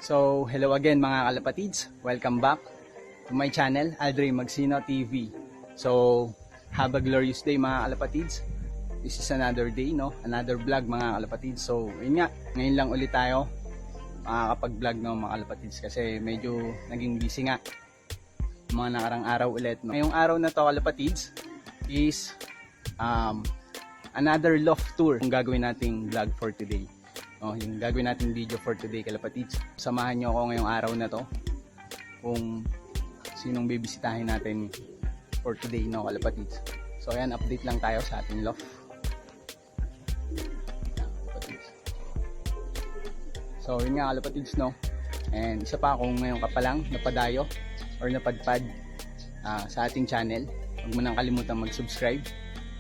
So, hello again mga kalapatids. Welcome back to my channel, Aldrey Magsino TV. So, have a glorious day mga kalapatids. This is another day, no? Another vlog mga kalapatids. So, yun nga, ngayon lang ulit tayo makakapag-vlog, no, mga kalapatids, kasi medyo naging busy nga mga nakarang araw ulit, no? Ngayong araw na to kalapatids is another loft tour yung gagawin nating vlog for today. Yung gagawin natin video for today kalapatids. Samahan nyo ako ngayong araw na to kung sinong bibisitahin natin for today, no, kalapatids. So ayan, update lang tayo sa ating loft. So yun nga kalapatids, no. And isa pa, kung ngayon ka pa lang napadayo or napadpad sa ating channel, huwag mo nang kalimutan mag-subscribe.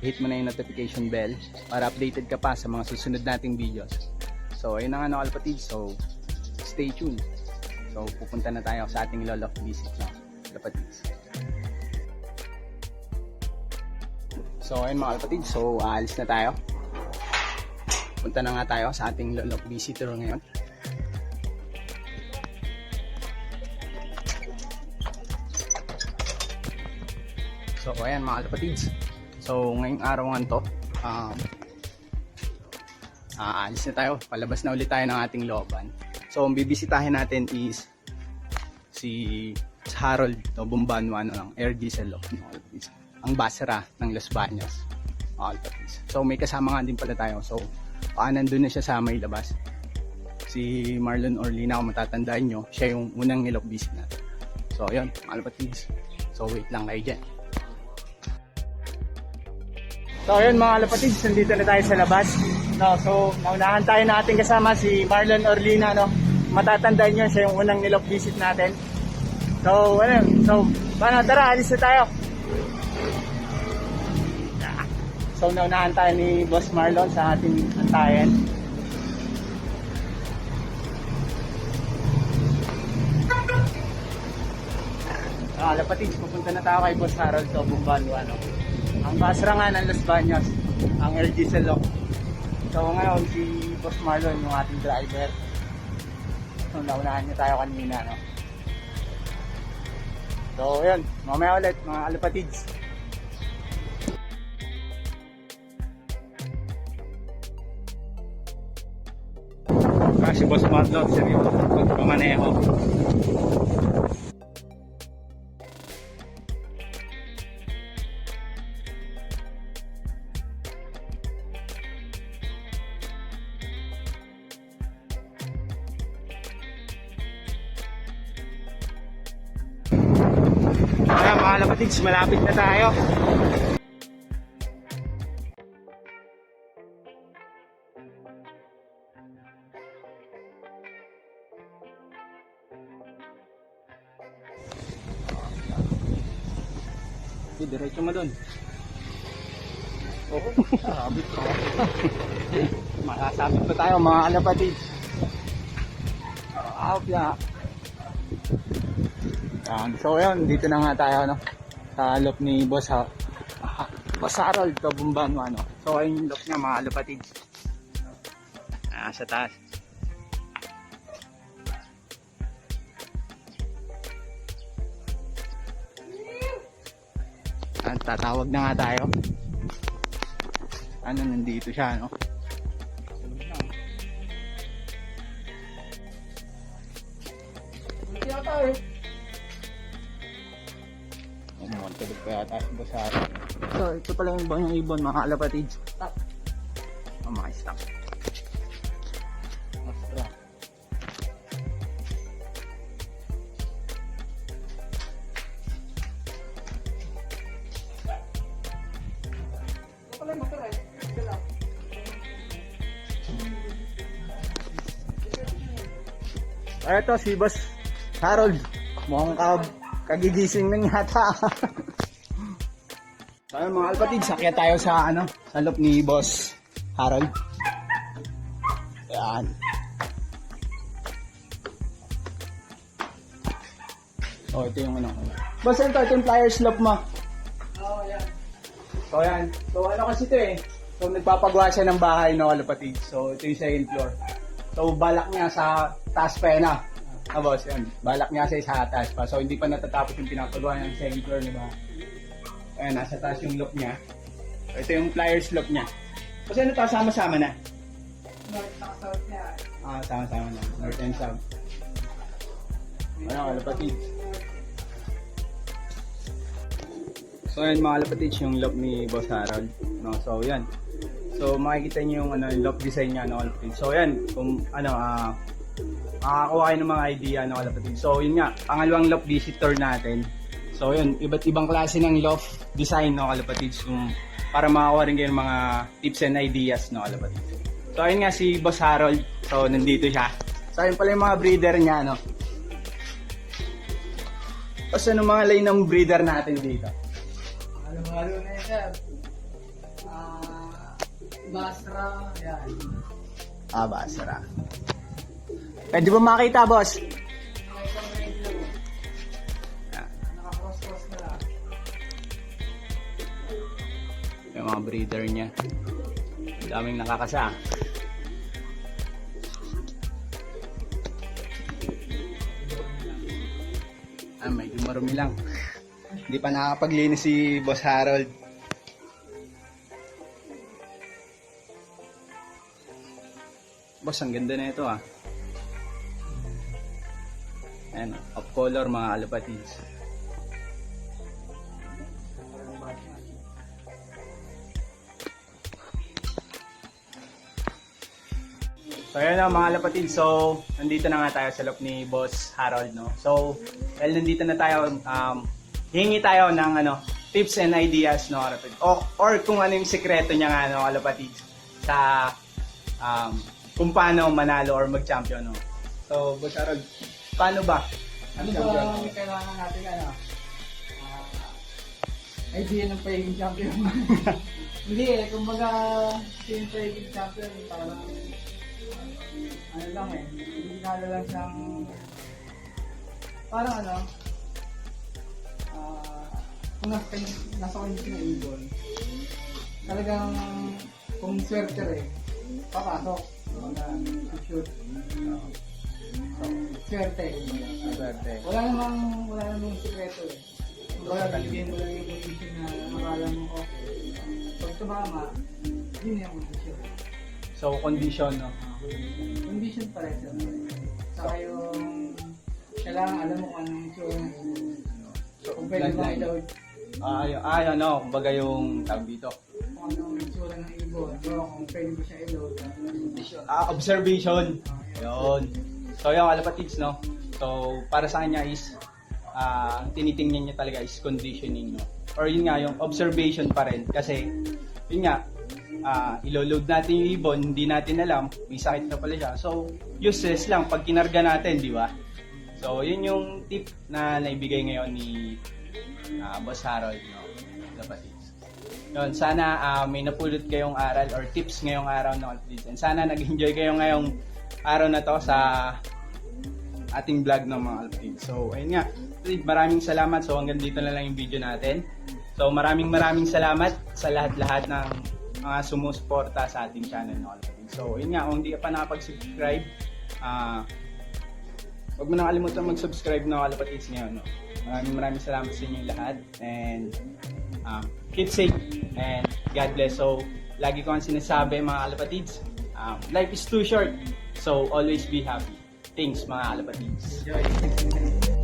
Hit mo na yung notification bell para updated ka pa sa mga susunod nating videos. So ayun na nga, no, kalapatids. So stay tuned. So pupunta na tayo sa ating loft visit, no, kalapatids. So ayun mga kalapatids, so aalis na tayo. Punta na nga tayo sa ating loft visitor ngayon. So ayan mga kalapatids. So ngayong araw nga to, aalis na tayo, palabas na ulit tayo ng ating looban. So ang bibisitahin natin is si Harold, no, Bombanwa, no, ng air diesel loft, no, ang basera ng Los Baños, no. So may kasama nga din pala tayo. So nandun na siya sa may labas, si Marlon Orlina, kung matatandaan nyo, siya yung unang nilok visit natin. So yun mga kalapatids, so wait lang kayo dyan. So ayun mga kalapatids, nandito na tayo sa labas. No, so naunahan tayo na ating kasama si Marlon Orlina, no. Matatandaan niyo, siya yung unang nilok visit natin. So ano, so paano, tara, alis na tayo. So naunahan tayo ni Boss Marlon sa ating antayan. Kalapatids, pupunta na tayo kay Boss Harold to Bombanwa, no. Ang basra nga ng Los Baños, ang air diesel lock. So ngayon si Boss Marlon yung ating driver. So naunahan niya tayo kanina, no. So yun, mamaya ulit mga kalapatids. Si Boss Marlon, seryoso pagpamaneho. Kaya mga kalapatids, malapit na tayo. Diretso mo dun. Oo, sabit ko. Makasabit pa tayo mga kalapatids. So yun, dito na nga tayo, no, sa loft ni Boss Harold to Bombanwa, no. So ayun yung loft niya mga kalapatids. Sa taas. At tatawag na nga tayo. Ano, nandito siya, no. Tulog pa yata si Boss Harold. So ito pala yung ibon mga kalapatids. Stop. Stop. Mastra. Eto si Boss Harold. Mukhang kagigising lang yata. So ayun mga kalapatid, sakya tayo sa sa loob ni Boss Harold. Ayan. Oh, ito yung Boss, ito yung flyers loop mo. Oo, yan. So yan. So kasi ito eh. So nagpapagawa siya ng bahay no kalapatid. So ito yung second floor. So balak niya sa taas pa yan boss, yan. Balak niya sa taas pa. So hindi pa natatapos yung pinapagawa niya ng second floor ni ba? Ayan, nasa taas yung loop niya. So ito yung flyers loop niya. Kasi ano to, sama-sama na? North sa south niya. Sama-sama na. North and south. Ayan, kalapatid. So yan mga kalapatids, yung lock ni Boss Harold. No? So yan. So makikita niyo yung lock design niya kalapatids. So yan, kung makakakuha kayo ng mga idea kalapatids. So yun nga, pangalawang lock visitor natin. So yun, iba't ibang klase ng loft design kalapatids, kung para makakuha rin kayo ng mga tips and ideas kalapatids. So ayun nga si Boss Harold. So nandito siya. So ayun pala yung mga breeder niya Tapos ano mga line ng breeder natin dito? Halo-halo na yan, sir. Basra, yan. Basra. Pwede ba makita, boss? Naka-cross-cross na lang. Yung mga breeder niya. Ang daming nakakasa. Medyo marumi lang. Hindi pa nakakapaglinis si Boss Harold. Boss, ang ganda na ito Ayan, off color mga kalapatids. So ayan mga kalapatids, so nandito na nga tayo sa loob ni Boss Harold So, dahil nandito na tayo, hingi tayo ng tips and ideas kalapatids. Or kung ano yung sekreto niya nga kalapatids sa kung paano manalo or mag-champion So, Boss Harold, paano ba? Ano ba kailangan natin idea ng pagiging champion? Hindi kumbaga yung pagiging champion parang lang hindi lang siyang parang kung nasa kondisyon ng ibon, talagang kung swerte papasok, shoot. Swerte. Wala namang sikreto bigyan mo lang yung condition na makala mo okay. Pag tumama, yun yung condition. So, condition, Condition pa rin siya. Saka yung kailangan alam mo kung anong itsura ng ibon. Kung pwede bang i-load. kumbaga yung tawag dito. Kung anong itsura ng ibon. Kung pwede mo siya i-load. Observation. Yun. So, yung kalapatids, So, para sa kanya is, ang tinitingnan niya talaga is conditioning, Or yun nga, yung observation pa rin. Kasi, yun nga, ilo-load natin yung ibon, hindi natin alam, may sakit na pala siya. So, useless lang pag kinarga natin, di ba? So, yun yung tip na naibigay ngayon ni Boss Harold, Kapatids. Yun, sana may napulot kayong aral or tips ngayong araw ng Kapatids. And sana nag-enjoy kayo ngayong araw na to sa ating vlog ng mga Kapatids. So, ayun nga, maraming salamat. So, hanggang dito na lang yung video natin. So, maraming salamat sa lahat-lahat ng mga sumusuporta sa ating channel ng Kapatids. So, yun nga, kung hindi ka pa nakapag-subscribe, huwag mo nang kalimutan mag-subscribe ng Kalapatids ngayon. Maraming salamat sa inyo lahat. And keep safe and God bless. So, lagi ko ang sinasabi mga Kalapatids, life is too short. So, always be happy. Thanks mga Kalapatids. Enjoy.